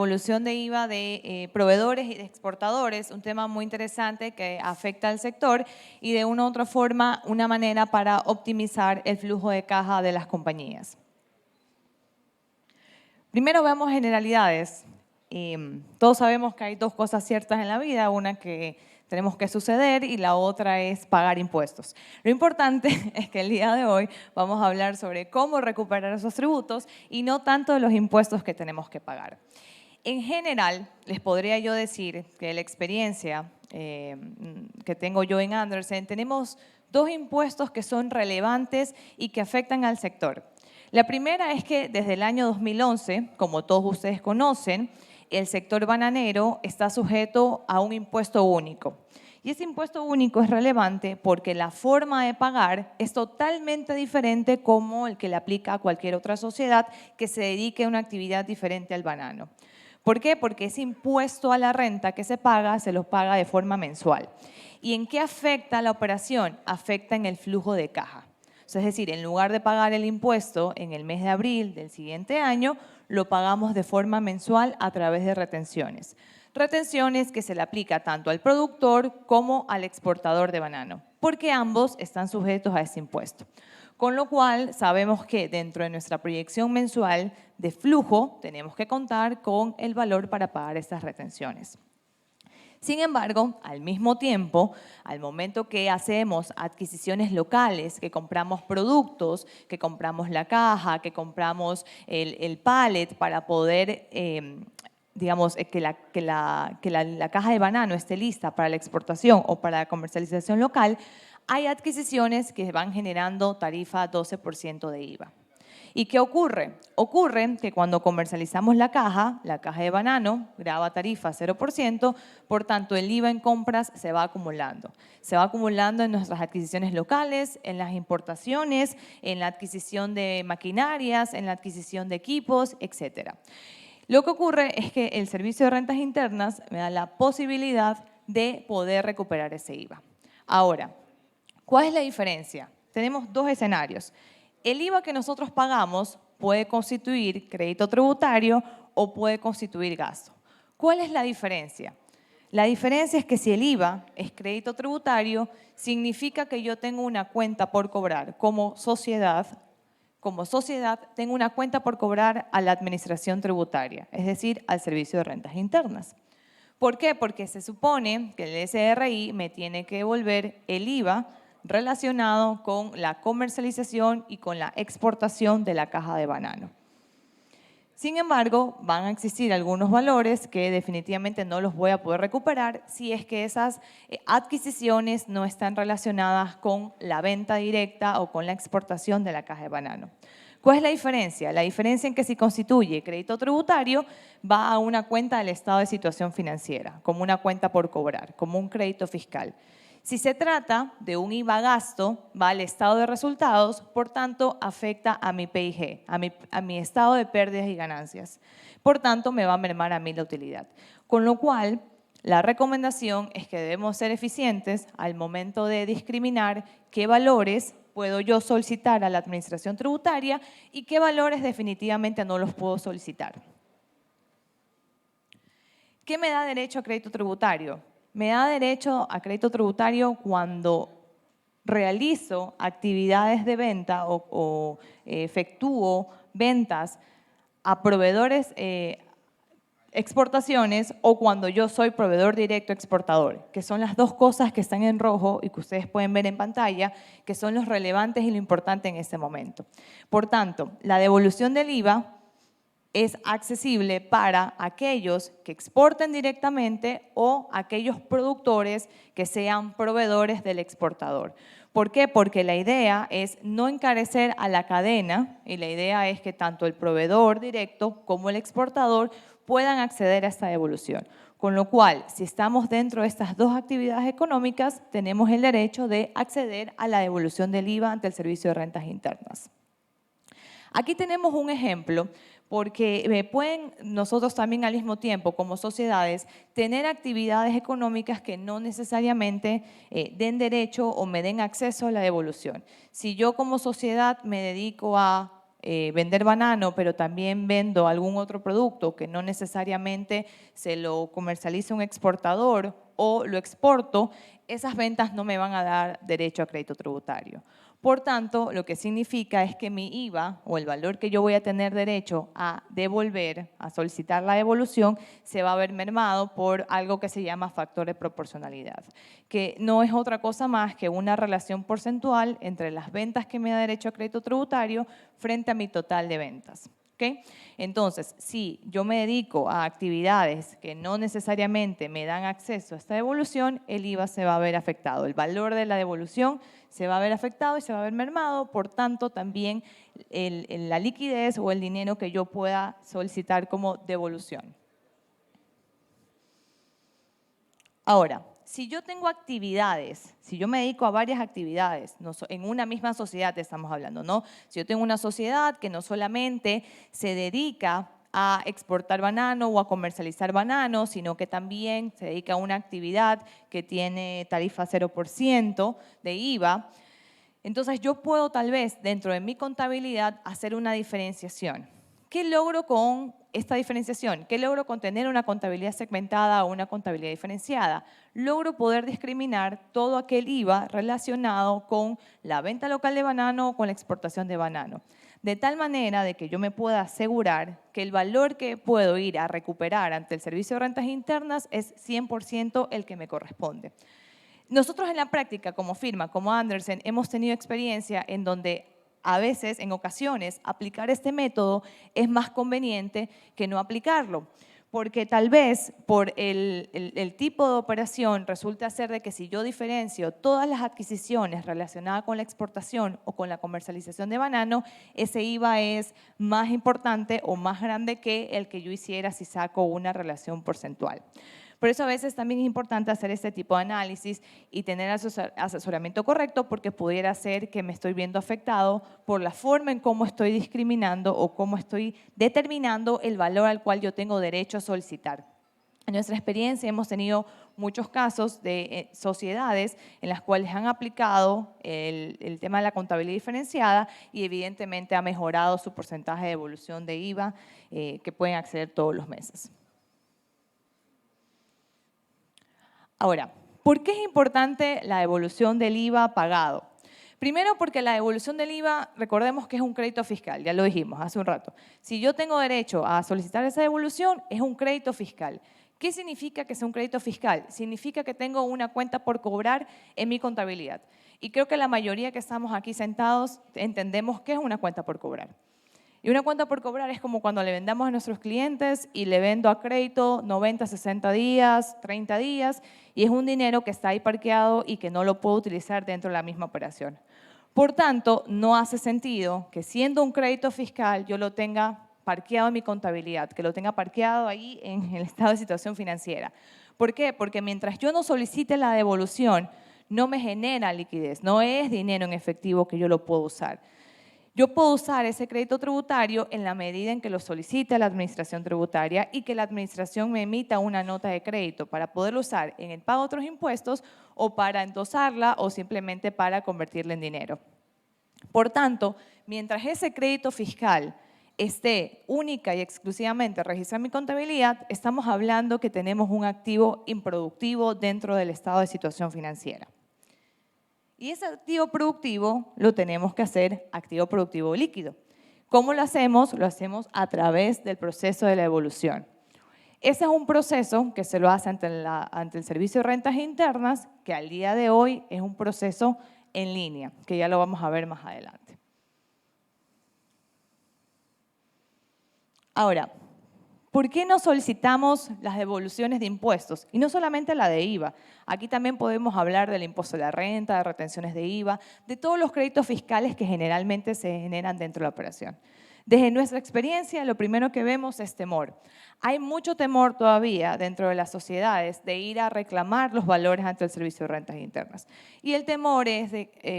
Evolución de IVA de proveedores y de exportadores, un tema muy interesante que afecta al sector y de una u otra forma una manera para optimizar el flujo de caja de las compañías. Primero vemos generalidades. Todos sabemos que hay dos cosas ciertas en la vida, una que tenemos que suceder y la otra es pagar impuestos. Lo importante es que el día de hoy vamos a hablar sobre cómo recuperar esos tributos y no tanto de los impuestos que tenemos que pagar. En general, les podría yo decir que la experiencia que tengo yo en Andersen, tenemos dos impuestos que son relevantes y que afectan al sector. La primera es que desde el año 2011, como todos ustedes conocen, el sector bananero está sujeto a un impuesto único. Y ese impuesto único es relevante porque la forma de pagar es totalmente diferente como el que le aplica a cualquier otra sociedad que se dedique a una actividad diferente al banano. ¿Por qué? Porque ese impuesto a la renta que se paga, se los paga de forma mensual. ¿Y en qué afecta la operación? Afecta en el flujo de caja. Es decir, en lugar de pagar el impuesto en el mes de abril del siguiente año, lo pagamos de forma mensual a través de retenciones. Retenciones que se le aplica tanto al productor como al exportador de banano, porque ambos están sujetos a ese impuesto. Con lo cual, sabemos que dentro de nuestra proyección mensual de flujo tenemos que contar con el valor para pagar estas retenciones. Sin embargo, al mismo tiempo, al momento que hacemos adquisiciones locales, que compramos productos, que compramos la caja, que compramos el pallet para poder, digamos, que la caja de banano esté lista para la exportación o para la comercialización local, hay adquisiciones que van generando tarifa 12% de IVA. ¿Y qué ocurre? Ocurre que cuando comercializamos la caja de banano graba tarifa 0%, por tanto el IVA en compras se va acumulando. Se va acumulando en nuestras adquisiciones locales, en las importaciones, en la adquisición de maquinarias, en la adquisición de equipos, etc. Lo que ocurre es que el Servicio de Rentas Internas me da la posibilidad de poder recuperar ese IVA. Ahora, ¿cuál es la diferencia? Tenemos dos escenarios. El IVA que nosotros pagamos puede constituir crédito tributario o puede constituir gasto. ¿Cuál es la diferencia? La diferencia es que si el IVA es crédito tributario, significa que yo tengo una cuenta por cobrar como sociedad tengo una cuenta por cobrar a la administración tributaria, es decir, al Servicio de Rentas Internas. ¿Por qué? Porque se supone que el SRI me tiene que devolver el IVA relacionado con la comercialización y con la exportación de la caja de banano. Sin embargo, van a existir algunos valores que definitivamente no los voy a poder recuperar si es que esas adquisiciones no están relacionadas con la venta directa o con la exportación de la caja de banano. ¿Cuál es la diferencia? La diferencia en que si constituye crédito tributario va a una cuenta del estado de situación financiera, como una cuenta por cobrar, como un crédito fiscal. Si se trata de un IVA gasto, va al estado de resultados, por tanto, afecta a mi PIG, a mi estado de pérdidas y ganancias. Por tanto, me va a mermar a mí la utilidad. Con lo cual, la recomendación es que debemos ser eficientes al momento de discriminar qué valores puedo yo solicitar a la administración tributaria y qué valores definitivamente no los puedo solicitar. ¿Qué me da derecho a crédito tributario? Me da derecho a crédito tributario cuando realizo actividades de venta o efectúo ventas a proveedores exportaciones o cuando yo soy proveedor directo exportador, que son las dos cosas que están en rojo y que ustedes pueden ver en pantalla, que son los relevantes y lo importante en este momento. Por tanto, la devolución del IVA es accesible para aquellos que exporten directamente o aquellos productores que sean proveedores del exportador. ¿Por qué? Porque la idea es no encarecer a la cadena y la idea es que tanto el proveedor directo como el exportador puedan acceder a esta devolución. Con lo cual, si estamos dentro de estas dos actividades económicas, tenemos el derecho de acceder a la devolución del IVA ante el Servicio de Rentas Internas. Aquí tenemos un ejemplo porque pueden nosotros también al mismo tiempo como sociedades tener actividades económicas que no necesariamente den derecho o me den acceso a la devolución. Si yo como sociedad me dedico a vender banano, pero también vendo algún otro producto que no necesariamente se lo comercializa un exportador o lo exporto, esas ventas no me van a dar derecho a crédito tributario. Por tanto, lo que significa es que mi IVA o el valor que yo voy a tener derecho a devolver, a solicitar la devolución, se va a ver mermado por algo que se llama factor de proporcionalidad, que no es otra cosa más que una relación porcentual entre las ventas que me da derecho a crédito tributario frente a mi total de ventas. ¿Okay? Entonces, si yo me dedico a actividades que no necesariamente me dan acceso a esta devolución, el IVA se va a ver afectado. El valor de la devolución se va a ver afectado y se va a ver mermado, por tanto, también la liquidez o el dinero que yo pueda solicitar como devolución. Ahora, si yo tengo actividades, si yo me dedico a varias actividades, en una misma sociedad estamos hablando, ¿no? Si yo tengo una sociedad que no solamente se dedica a exportar banano o a comercializar banano, sino que también se dedica a una actividad que tiene tarifa 0% de IVA, entonces yo puedo tal vez dentro de mi contabilidad hacer una diferenciación. ¿Qué logro con esta diferenciación? ¿Qué logro con tener una contabilidad segmentada o una contabilidad diferenciada? Logro poder discriminar todo aquel IVA relacionado con la venta local de banano o con la exportación de banano. De tal manera de que yo me pueda asegurar que el valor que puedo ir a recuperar ante el Servicio de Rentas Internas es 100% el que me corresponde. Nosotros en la práctica, como firma, como Andersen, hemos tenido experiencia en donde a veces, en ocasiones, aplicar este método es más conveniente que no aplicarlo. Porque tal vez por el tipo de operación resulta ser de que si yo diferencio todas las adquisiciones relacionadas con la exportación o con la comercialización de banano, ese IVA es más importante o más grande que el que yo hiciera si saco una relación porcentual. Por eso a veces también es importante hacer este tipo de análisis y tener asesoramiento correcto porque pudiera ser que me estoy viendo afectado por la forma en cómo estoy discriminando o cómo estoy determinando el valor al cual yo tengo derecho a solicitar. En nuestra experiencia hemos tenido muchos casos de sociedades en las cuales han aplicado el tema de la contabilidad diferenciada y evidentemente ha mejorado su porcentaje de devolución de IVA que pueden acceder todos los meses. Ahora, ¿por qué es importante la devolución del IVA pagado? Primero porque la devolución del IVA, recordemos que es un crédito fiscal, ya lo dijimos hace un rato. Si yo tengo derecho a solicitar esa devolución, es un crédito fiscal. ¿Qué significa que sea un crédito fiscal? Significa que tengo una cuenta por cobrar en mi contabilidad. Y creo que la mayoría que estamos aquí sentados entendemos qué es una cuenta por cobrar. Y una cuenta por cobrar es como cuando le vendamos a nuestros clientes y le vendo a crédito 90, 60 días, 30 días, y es un dinero que está ahí parqueado y que no lo puedo utilizar dentro de la misma operación. Por tanto, no hace sentido que siendo un crédito fiscal yo lo tenga parqueado en mi contabilidad, que lo tenga parqueado ahí en el estado de situación financiera. ¿Por qué? Porque mientras yo no solicite la devolución, no me genera liquidez, no es dinero en efectivo que yo lo puedo usar. Yo puedo usar ese crédito tributario en la medida en que lo solicite la administración tributaria y que la administración me emita una nota de crédito para poderlo usar en el pago de otros impuestos o para endosarla o simplemente para convertirla en dinero. Por tanto, mientras ese crédito fiscal esté única y exclusivamente registrado en mi contabilidad, estamos hablando que tenemos un activo improductivo dentro del estado de situación financiera. Y ese activo productivo lo tenemos que hacer activo productivo líquido. ¿Cómo lo hacemos? Lo hacemos a través del proceso de la devolución. Ese es un proceso que se lo hace ante el Servicio de Rentas Internas, que al día de hoy es un proceso en línea, que ya lo vamos a ver más adelante. Ahora, ¿por qué no solicitamos las devoluciones de impuestos? Y no solamente la de IVA. Aquí también podemos hablar del impuesto a la renta, de retenciones de IVA, de todos los créditos fiscales que generalmente se generan dentro de la operación. Desde nuestra experiencia, lo primero que vemos es temor. Hay mucho temor todavía dentro de las sociedades de ir a reclamar los valores ante el Servicio de Rentas Internas. Y el temor es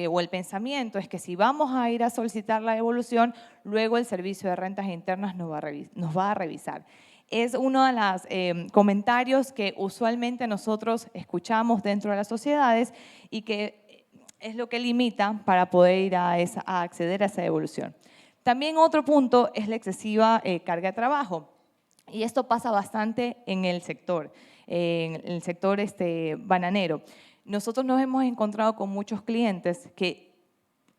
o el pensamiento es que si vamos a ir a solicitar la devolución, luego el Servicio de Rentas Internas nos va a revisar. Es uno de los comentarios que usualmente nosotros escuchamos dentro de las sociedades y que es lo que limita para poder ir a acceder a esa devolución. También otro punto es la excesiva carga de trabajo. Y esto pasa bastante en el sector bananero. Nosotros nos hemos encontrado con muchos clientes que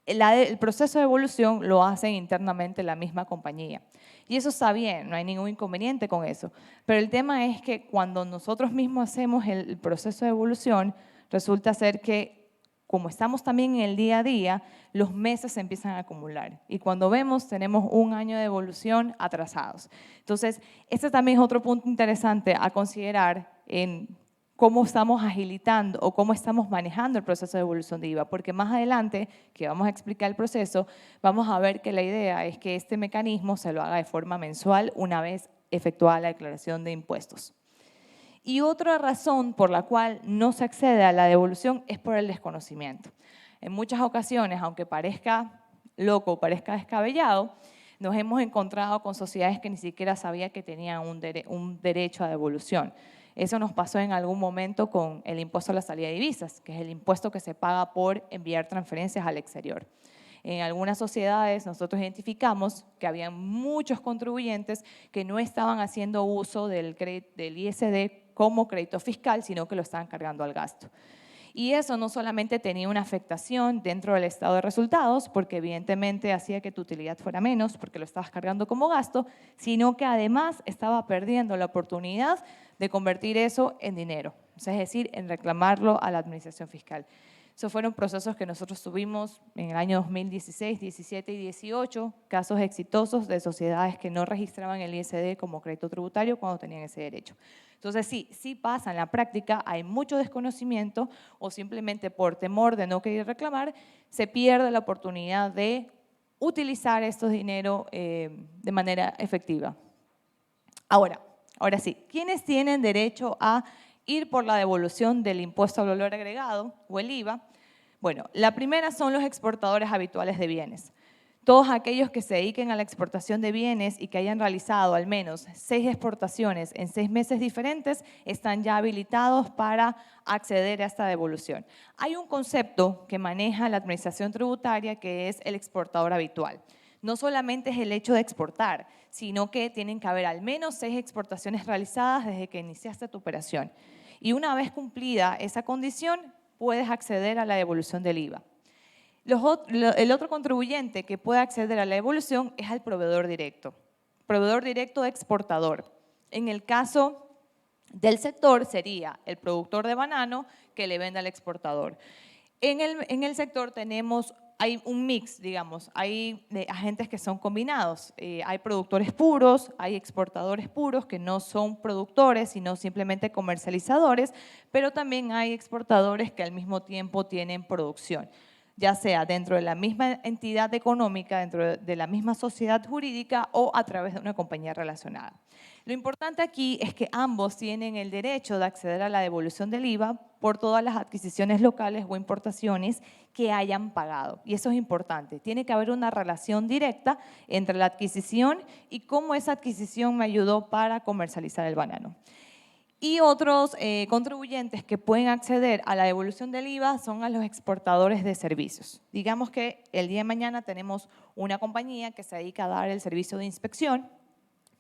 el proceso de evolución lo hacen internamente la misma compañía. Y eso está bien, no hay ningún inconveniente con eso. Pero el tema es que cuando nosotros mismos hacemos el proceso de evolución, resulta ser que como estamos también en el día a día, los meses se empiezan a acumular. Y cuando vemos, tenemos un año de evolución atrasados. Entonces, este también es otro punto interesante a considerar en cómo estamos agilitando o cómo estamos manejando el proceso de evolución de IVA, porque más adelante, que vamos a explicar el proceso, vamos a ver que la idea es que este mecanismo se lo haga de forma mensual una vez efectuada la declaración de impuestos. Y otra razón por la cual no se accede a la devolución es por el desconocimiento. En muchas ocasiones, aunque parezca loco, parezca descabellado, nos hemos encontrado con sociedades que ni siquiera sabían que tenían un derecho a devolución. Eso nos pasó en algún momento con el impuesto a la salida de divisas, que es el impuesto que se paga por enviar transferencias al exterior. En algunas sociedades nosotros identificamos que había muchos contribuyentes que no estaban haciendo uso del ISD como crédito fiscal, sino que lo estaban cargando al gasto. Y eso no solamente tenía una afectación dentro del estado de resultados, porque evidentemente hacía que tu utilidad fuera menos, porque lo estabas cargando como gasto, sino que además estaba perdiendo la oportunidad de convertir eso en dinero, es decir, en reclamarlo a la administración fiscal. Esos fueron procesos que nosotros tuvimos en el año 2016, 17 y 18, casos exitosos de sociedades que no registraban el ISD como crédito tributario cuando tenían ese derecho. Entonces sí pasa en la práctica, hay mucho desconocimiento o simplemente por temor de no querer reclamar, se pierde la oportunidad de utilizar estos dineros de manera efectiva. Ahora sí, ¿quiénes tienen derecho a ir por la devolución del impuesto al valor agregado o el IVA? Bueno, la primera son los exportadores habituales de bienes. Todos aquellos que se dediquen a la exportación de bienes y que hayan realizado al menos 6 exportaciones en 6 meses diferentes están ya habilitados para acceder a esta devolución. Hay un concepto que maneja la administración tributaria que es el exportador habitual. No solamente es el hecho de exportar, sino que tienen que haber al menos 6 exportaciones realizadas desde que iniciaste tu operación. Y una vez cumplida esa condición, puedes acceder a la devolución del IVA. El otro contribuyente que puede acceder a la devolución es al proveedor directo exportador. En el caso del sector sería el productor de banano que le vende al exportador. En el sector hay un mix, digamos, hay agentes que son combinados, hay productores puros, hay exportadores puros que no son productores, sino simplemente comercializadores, pero también hay exportadores que al mismo tiempo tienen producción, ya sea dentro de la misma entidad económica, dentro de la misma sociedad jurídica o a través de una compañía relacionada. Lo importante aquí es que ambos tienen el derecho de acceder a la devolución del IVA por todas las adquisiciones locales o importaciones que hayan pagado. Y eso es importante. Tiene que haber una relación directa entre la adquisición y cómo esa adquisición me ayudó para comercializar el banano. Y otros contribuyentes que pueden acceder a la devolución del IVA son a los exportadores de servicios. Digamos que el día de mañana tenemos una compañía que se dedica a dar el servicio de inspección,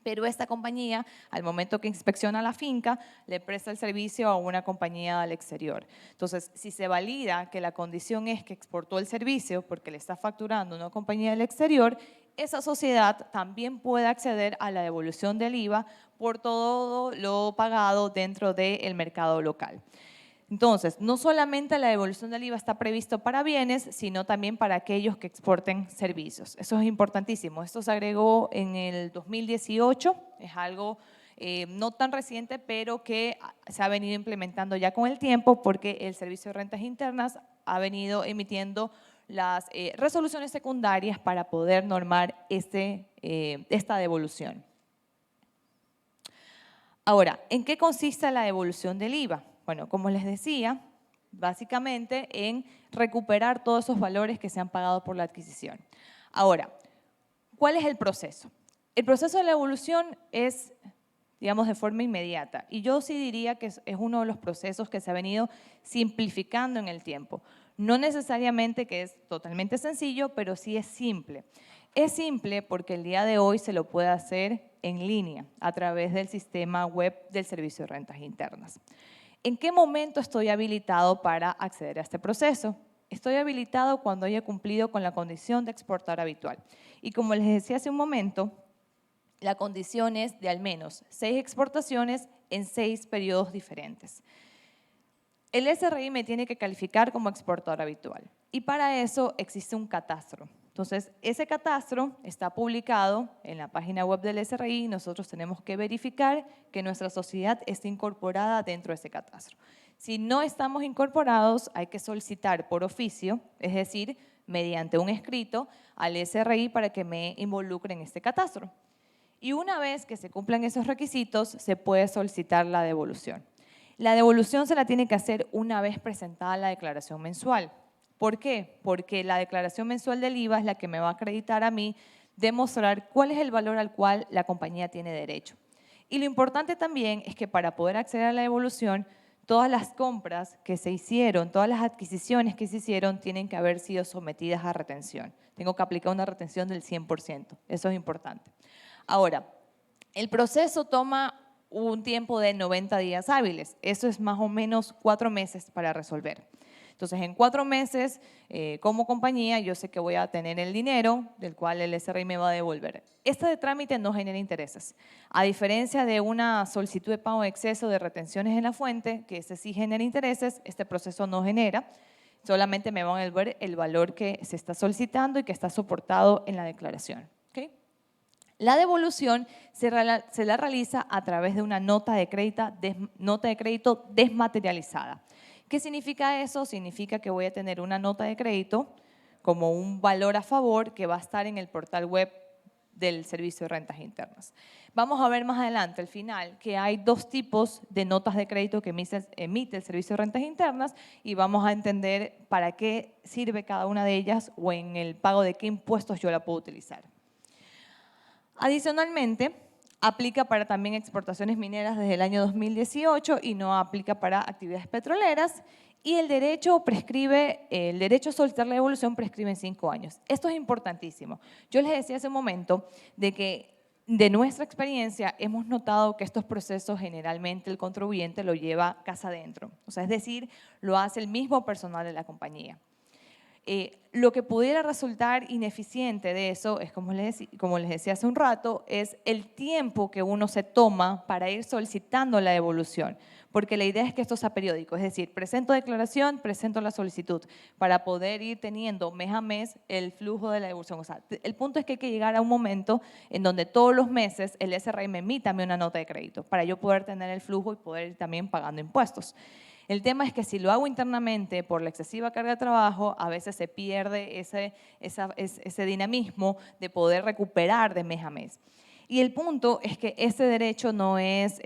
pero esta compañía, al momento que inspecciona la finca, le presta el servicio a una compañía al exterior. Entonces, si se valida que la condición es que exportó el servicio porque le está facturando a una compañía del exterior, esa sociedad también puede acceder a la devolución del IVA por todo lo pagado dentro del mercado local. Entonces, no solamente la devolución del IVA está previsto para bienes, sino también para aquellos que exporten servicios. Eso es importantísimo. Esto se agregó en el 2018, es algo no tan reciente, pero que se ha venido implementando ya con el tiempo porque el Servicio de Rentas Internas ha venido emitiendo las resoluciones secundarias para poder normar esta devolución. Ahora, ¿en qué consiste la devolución del IVA? Bueno, como les decía, básicamente en recuperar todos esos valores que se han pagado por la adquisición. Ahora, ¿cuál es el proceso? El proceso de la devolución es, digamos, de forma inmediata. Y yo sí diría que es uno de los procesos que se ha venido simplificando en el tiempo. No necesariamente que es totalmente sencillo, pero sí es simple. Es simple porque el día de hoy se lo puede hacer en línea a través del sistema web del Servicio de Rentas Internas. ¿En qué momento estoy habilitado para acceder a este proceso? Estoy habilitado cuando haya cumplido con la condición de exportador habitual. Y como les decía hace un momento, la condición es de al menos 6 exportaciones en 6 periodos diferentes. El SRI me tiene que calificar como exportador habitual y para eso existe un catastro. Entonces, ese catastro está publicado en la página web del SRI y nosotros tenemos que verificar que nuestra sociedad esté incorporada dentro de ese catastro. Si no estamos incorporados, hay que solicitar por oficio, es decir, mediante un escrito al SRI para que me involucre en este catastro. Y una vez que se cumplan esos requisitos, se puede solicitar la devolución. La devolución se la tiene que hacer una vez presentada la declaración mensual. ¿Por qué? Porque la declaración mensual del IVA es la que me va a acreditar a mí demostrar cuál es el valor al cual la compañía tiene derecho. Y lo importante también es que para poder acceder a la devolución, todas las compras que se hicieron, todas las adquisiciones que se hicieron tienen que haber sido sometidas a retención. Tengo que aplicar una retención del 100%, eso es importante. Ahora, el proceso toma un tiempo de 90 días hábiles. Eso es más o menos 4 meses para resolver. Entonces, en 4 meses, como compañía, yo sé que voy a tener el dinero del cual el SRI me va a devolver. Este trámite no genera intereses. A diferencia de una solicitud de pago de exceso de retenciones en la fuente, que ese sí genera intereses, este proceso no genera. Solamente me van a devolver el valor que se está solicitando y que está soportado en la declaración. ¿Okay? La devolución se la realiza a través de una nota de crédito desmaterializada. ¿Qué significa eso? Significa que voy a tener una nota de crédito como un valor a favor que va a estar en el portal web del Servicio de Rentas Internas. Vamos a ver más adelante, al final, que hay 2 tipos de notas de crédito que emite el Servicio de Rentas Internas y vamos a entender para qué sirve cada una de ellas o en el pago de qué impuestos yo la puedo utilizar. Adicionalmente, aplica para también exportaciones mineras desde el año 2018 y no aplica para actividades petroleras. Y el derecho a solicitar la devolución prescribe en 5 años. Esto es importantísimo. Yo les decía hace un momento de que de nuestra experiencia hemos notado que estos procesos generalmente el contribuyente lo lleva casa adentro. O sea, es decir, lo hace el mismo personal de la compañía. Lo que pudiera resultar ineficiente de eso es, como les decía hace un rato, es el tiempo que uno se toma para ir solicitando la devolución, porque la idea es que esto sea periódico, es decir, presento declaración, presento la solicitud, para poder ir teniendo mes a mes el flujo de la devolución. O sea, el punto es que hay que llegar a un momento en donde todos los meses el SRI me emita una nota de crédito, para yo poder tener el flujo y poder ir también pagando impuestos. El tema es que si lo hago internamente por la excesiva carga de trabajo, a veces se pierde ese dinamismo de poder recuperar de mes a mes. Y el punto es que ese derecho no es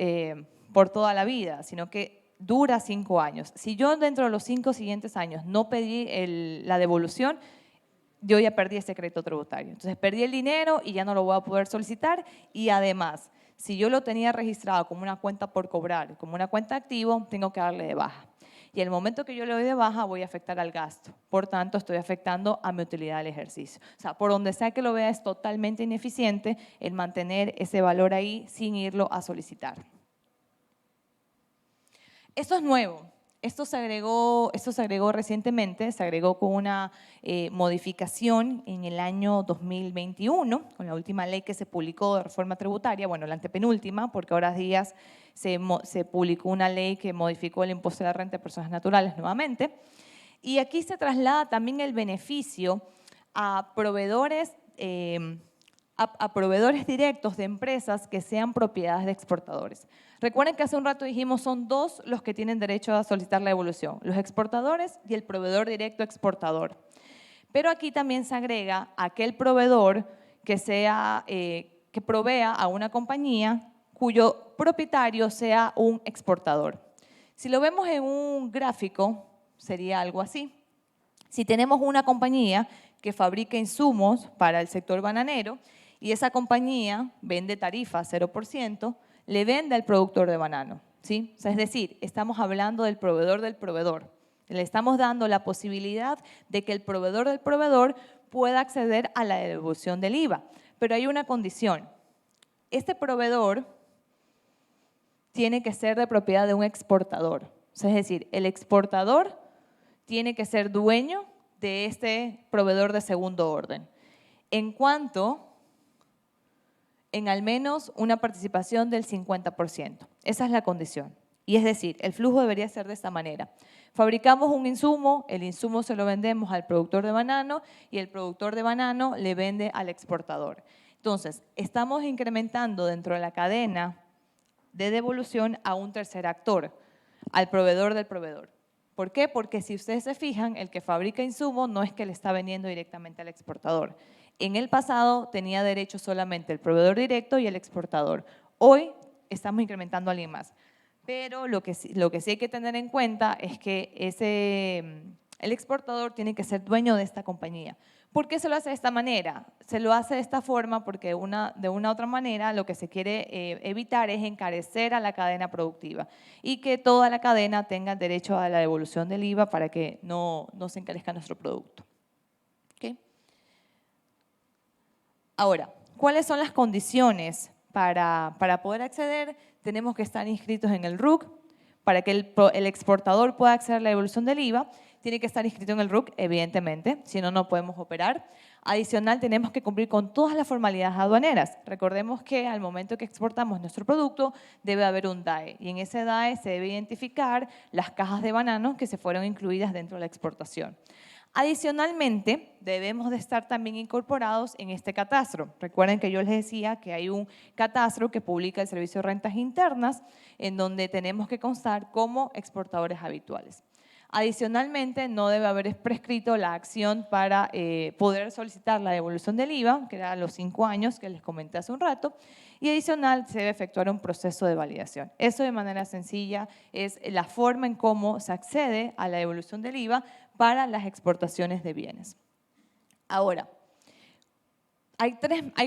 por toda la vida, sino que dura 5 años. Si yo dentro de los 5 siguientes años no pedí la devolución, yo ya perdí ese crédito tributario. Entonces perdí el dinero y ya no lo voy a poder solicitar y además, si yo lo tenía registrado como una cuenta por cobrar, como una cuenta activo, tengo que darle de baja. Y el momento que yo le doy de baja voy a afectar al gasto. Por tanto, estoy afectando a mi utilidad del ejercicio. O sea, por donde sea que lo vea es totalmente ineficiente el mantener ese valor ahí sin irlo a solicitar. Esto es nuevo. Esto se agregó recientemente, se agregó con una modificación en el año 2021, con la última ley que se publicó de reforma tributaria, bueno, la antepenúltima, porque ahora días se publicó una ley que modificó el impuesto a la renta de personas naturales nuevamente. Y aquí se traslada también el beneficio a proveedores directos de empresas que sean propiedades de exportadores. Recuerden que hace un rato dijimos son 2 los que tienen derecho a solicitar la devolución, los exportadores y el proveedor directo exportador. Pero aquí también se agrega aquel proveedor que provea a una compañía cuyo propietario sea un exportador. Si lo vemos en un gráfico, sería algo así. Si tenemos una compañía que fabrica insumos para el sector bananero y esa compañía vende tarifa 0%, le vende al productor de banano, ¿sí? O sea, es decir, estamos hablando del proveedor del proveedor. Le estamos dando la posibilidad de que el proveedor del proveedor pueda acceder a la devolución del IVA. Pero hay una condición. Este proveedor tiene que ser de propiedad de un exportador. O sea, es decir, el exportador tiene que ser dueño de este proveedor de segundo orden. En cuanto en al menos una participación del 50%. Esa es la condición. Y es decir, el flujo debería ser de esta manera. Fabricamos un insumo, el insumo se lo vendemos al productor de banano y el productor de banano le vende al exportador. Entonces, estamos incrementando dentro de la cadena de devolución a un tercer actor, al proveedor del proveedor. ¿Por qué? Porque si ustedes se fijan, el que fabrica insumo no es que le está vendiendo directamente al exportador. En el pasado tenía derecho solamente el proveedor directo y el exportador. Hoy estamos incrementando a alguien más. Pero lo que sí hay que tener en cuenta es que el exportador tiene que ser dueño de esta compañía. ¿Por qué se lo hace de esta manera? Se lo hace de esta forma porque de una u otra manera lo que se quiere evitar es encarecer a la cadena productiva y que toda la cadena tenga derecho a la devolución del IVA para que no se encarezca nuestro producto. ¿Okay? Ahora, ¿cuáles son las condiciones para poder acceder? Tenemos que estar inscritos en el RUC. Para que el exportador pueda acceder a la devolución del IVA, tiene que estar inscrito en el RUC, evidentemente, si no, no podemos operar. Adicional, tenemos que cumplir con todas las formalidades aduaneras. Recordemos que al momento que exportamos nuestro producto, debe haber un DAE. Y en ese DAE se debe identificar las cajas de banano que se fueron incluidas dentro de la exportación. Adicionalmente, debemos de estar también incorporados en este catastro. Recuerden que yo les decía que hay un catastro que publica el Servicio de Rentas Internas, en donde tenemos que constar como exportadores habituales. Adicionalmente, no debe haber prescrito la acción para poder solicitar la devolución del IVA, que era los 5 años que les comenté hace un rato, y adicional se debe efectuar un proceso de validación. Eso de manera sencilla es la forma en cómo se accede a la devolución del IVA para las exportaciones de bienes. Ahora, hay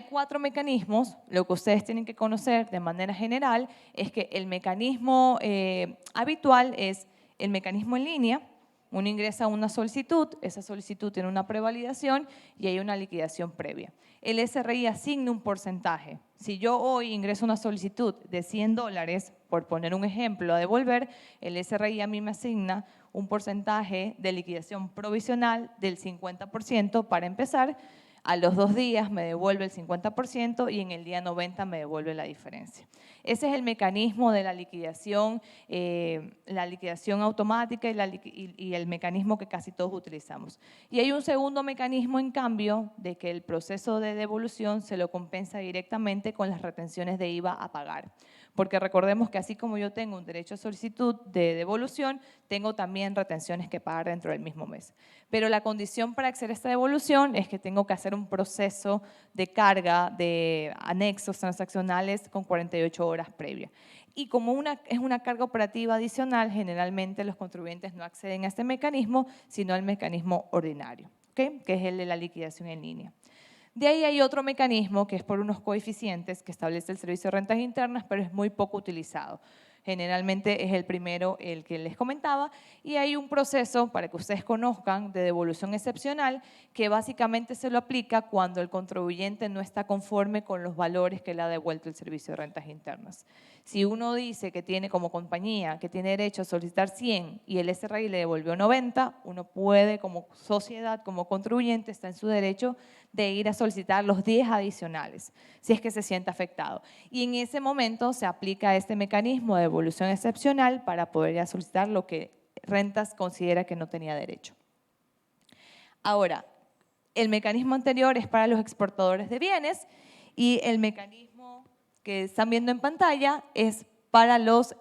4 mecanismos. Lo que ustedes tienen que conocer de manera general es que el mecanismo habitual es el mecanismo en línea. Uno ingresa una solicitud, esa solicitud tiene una prevalidación y hay una liquidación previa. El SRI asigna un porcentaje. Si yo hoy ingreso una solicitud de $100, por poner un ejemplo, a devolver, el SRI a mí me asigna un porcentaje de liquidación provisional del 50% para empezar. A los 2 días me devuelve el 50% y en el día 90 me devuelve la diferencia. Ese es el mecanismo de la liquidación automática y el mecanismo que casi todos utilizamos. Y hay un segundo mecanismo, en cambio, de que el proceso de devolución se lo compensa directamente con las retenciones de IVA a pagar. Porque recordemos que así como yo tengo un derecho a solicitud de devolución, tengo también retenciones que pagar dentro del mismo mes. Pero la condición para acceder a esta devolución es que tengo que hacer un proceso de carga de anexos transaccionales con 48 horas previas. Y como es una carga operativa adicional, generalmente los contribuyentes no acceden a este mecanismo, sino al mecanismo ordinario, ¿okay? Que es el de la liquidación en línea. De ahí hay otro mecanismo que es por unos coeficientes que establece el Servicio de Rentas Internas, pero es muy poco utilizado. Generalmente es el primero, el que les comentaba, y hay un proceso, para que ustedes conozcan, de devolución excepcional, que básicamente se lo aplica cuando el contribuyente no está conforme con los valores que le ha devuelto el Servicio de Rentas Internas. Si uno dice que tiene como compañía, que tiene derecho a solicitar 100 y el SRI le devolvió 90, uno puede como sociedad, como contribuyente, está en su derecho de ir a solicitar los 10 adicionales, si es que se siente afectado. Y en ese momento se aplica este mecanismo de devolución excepcional para poder ir a solicitar lo que Rentas considera que no tenía derecho. Ahora, el mecanismo anterior es para los exportadores de bienes y el mecanismo que están viendo en pantalla es para los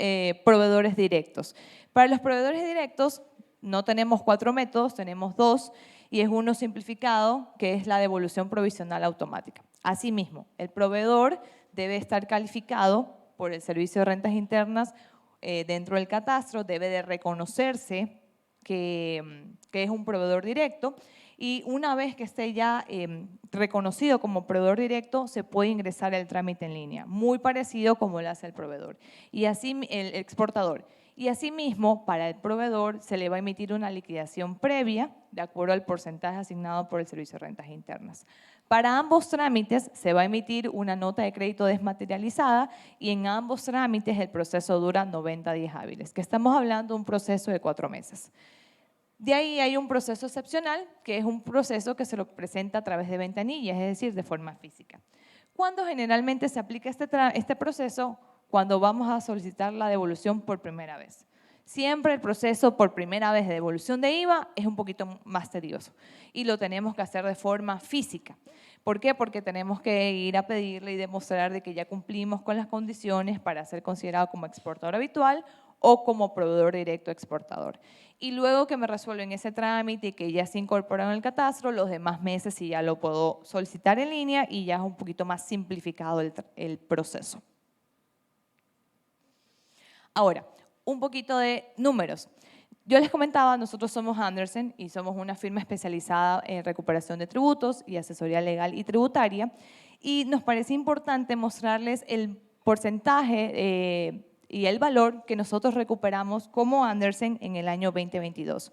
proveedores directos. Para los proveedores directos no tenemos 4 métodos, tenemos 2 y es uno simplificado que es la devolución provisional automática. Asimismo, el proveedor debe estar calificado por el Servicio de Rentas Internas dentro del catastro, debe de reconocerse que es un proveedor directo y una vez que esté ya reconocido como proveedor directo, se puede ingresar el trámite en línea, muy parecido como lo hace el proveedor y así el exportador. Y asimismo, para el proveedor se le va a emitir una liquidación previa de acuerdo al porcentaje asignado por el Servicio de Rentas Internas. Para ambos trámites se va a emitir una nota de crédito desmaterializada y en ambos trámites el proceso dura 90 días hábiles, que estamos hablando de un proceso de 4 meses. De ahí hay un proceso excepcional, que es un proceso que se lo presenta a través de ventanillas, es decir, de forma física. ¿Cuándo generalmente se aplica este proceso? Cuando vamos a solicitar la devolución por primera vez. Siempre el proceso por primera vez de devolución de IVA es un poquito más tedioso y lo tenemos que hacer de forma física. ¿Por qué? Porque tenemos que ir a pedirle y demostrar de que ya cumplimos con las condiciones para ser considerado como exportador habitual o como proveedor directo exportador. Y luego que me resuelven ese trámite y que ya se incorpora en el catastro, los demás meses sí ya lo puedo solicitar en línea y ya es un poquito más simplificado el proceso. Ahora, un poquito de números. Yo les comentaba, nosotros somos Andersen y somos una firma especializada en recuperación de tributos y asesoría legal y tributaria y nos parece importante mostrarles el porcentaje y el valor que nosotros recuperamos como Andersen en el año 2022.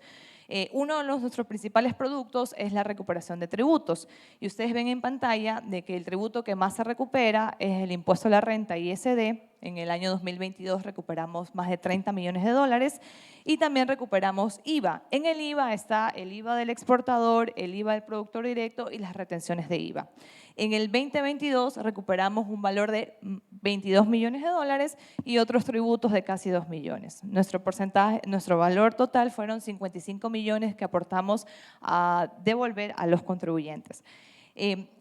Uno de nuestros principales productos es la recuperación de tributos y ustedes ven en pantalla de que el tributo que más se recupera es el impuesto a la renta ISD. En el año 2022 recuperamos más de 30 millones de dólares y también recuperamos IVA. En el IVA está el IVA del exportador, el IVA del productor directo y las retenciones de IVA. En el 2022 recuperamos un valor de 22 millones de dólares y otros tributos de casi 2 millones. Nuestro valor total fueron 55 millones que aportamos a devolver a los contribuyentes.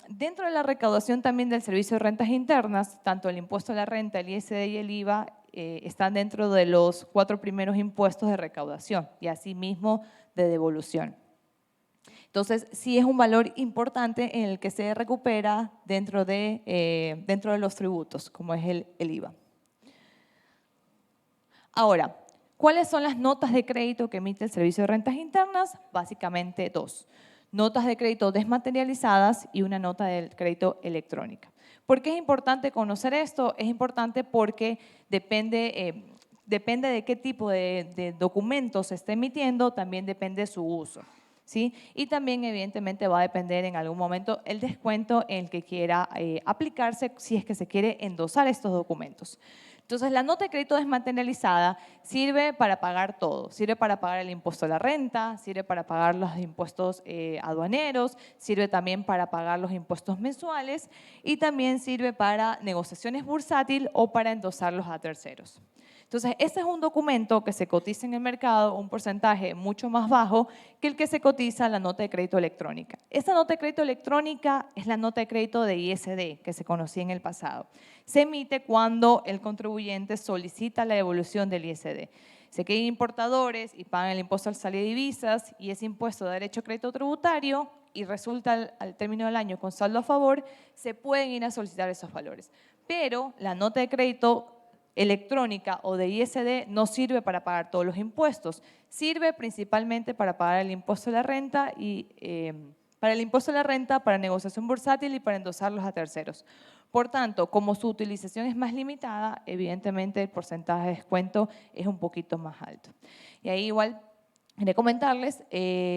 Dentro de la recaudación también del Servicio de Rentas Internas, tanto el impuesto a la renta, el ISD y el IVA están dentro de los 4 primeros impuestos de recaudación y asimismo de devolución. Entonces, sí es un valor importante en el que se recupera dentro de los tributos, como es el IVA. Ahora, ¿cuáles son las notas de crédito que emite el Servicio de Rentas Internas? Básicamente 2. Notas de crédito desmaterializadas y una nota de crédito electrónica. ¿Por qué es importante conocer esto? Es importante porque depende de qué tipo de documentos se esté emitiendo, también depende de su uso. ¿Sí? Y también evidentemente va a depender en algún momento el descuento en el que quiera aplicarse si es que se quiere endosar estos documentos. Entonces, la nota de crédito desmaterializada sirve para pagar todo. Sirve para pagar el impuesto a la renta, sirve para pagar los impuestos aduaneros, sirve también para pagar los impuestos mensuales y también sirve para negociaciones bursátil o para endosarlos a terceros. Entonces, este es un documento que se cotiza en el mercado un porcentaje mucho más bajo que el que se cotiza en la nota de crédito electrónica. Esta nota de crédito electrónica es la nota de crédito de ISD que se conocía en el pasado. Se emite cuando el contribuyente solicita la devolución del ISD. Sé que hay importadores y pagan el impuesto al salir de divisas y ese impuesto de derecho a crédito tributario y resulta al término del año con saldo a favor, se pueden ir a solicitar esos valores. Pero la nota de crédito electrónica o de ISD no sirve para pagar todos los impuestos, sirve principalmente para pagar el impuesto a la renta para negociación bursátil y para endosarlos a terceros. Por tanto, como su utilización es más limitada, evidentemente el porcentaje de descuento es un poquito más alto. Y ahí igual quería comentarles,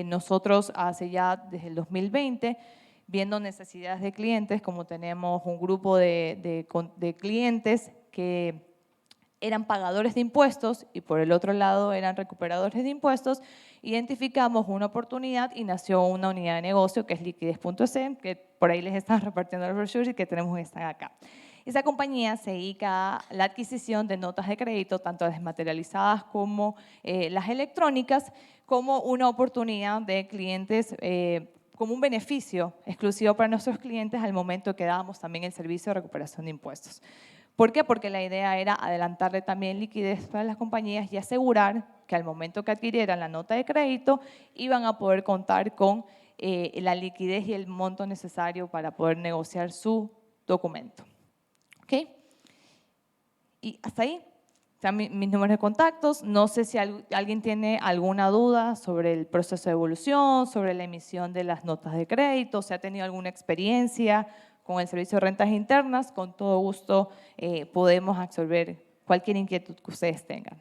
nosotros hace ya desde el 2020, viendo necesidades de clientes, como tenemos un grupo de clientes que eran pagadores de impuestos y por el otro lado eran recuperadores de impuestos, identificamos una oportunidad y nació una unidad de negocio que es liquidez.es, que por ahí les están repartiendo los brochures y que tenemos están acá. Esa compañía se dedica a la adquisición de notas de crédito, tanto desmaterializadas como las electrónicas, como una oportunidad de clientes, como un beneficio exclusivo para nuestros clientes al momento que dábamos también el servicio de recuperación de impuestos. ¿Por qué? Porque la idea era adelantarle también liquidez para las compañías y asegurar que al momento que adquirieran la nota de crédito iban a poder contar con la liquidez y el monto necesario para poder negociar su documento. ¿Ok? Y hasta ahí están mis números de contactos. No sé si alguien tiene alguna duda sobre el proceso de evolución, sobre la emisión de las notas de crédito, si ha tenido alguna experiencia con el Servicio de Rentas Internas, con todo gusto podemos absorber cualquier inquietud que ustedes tengan.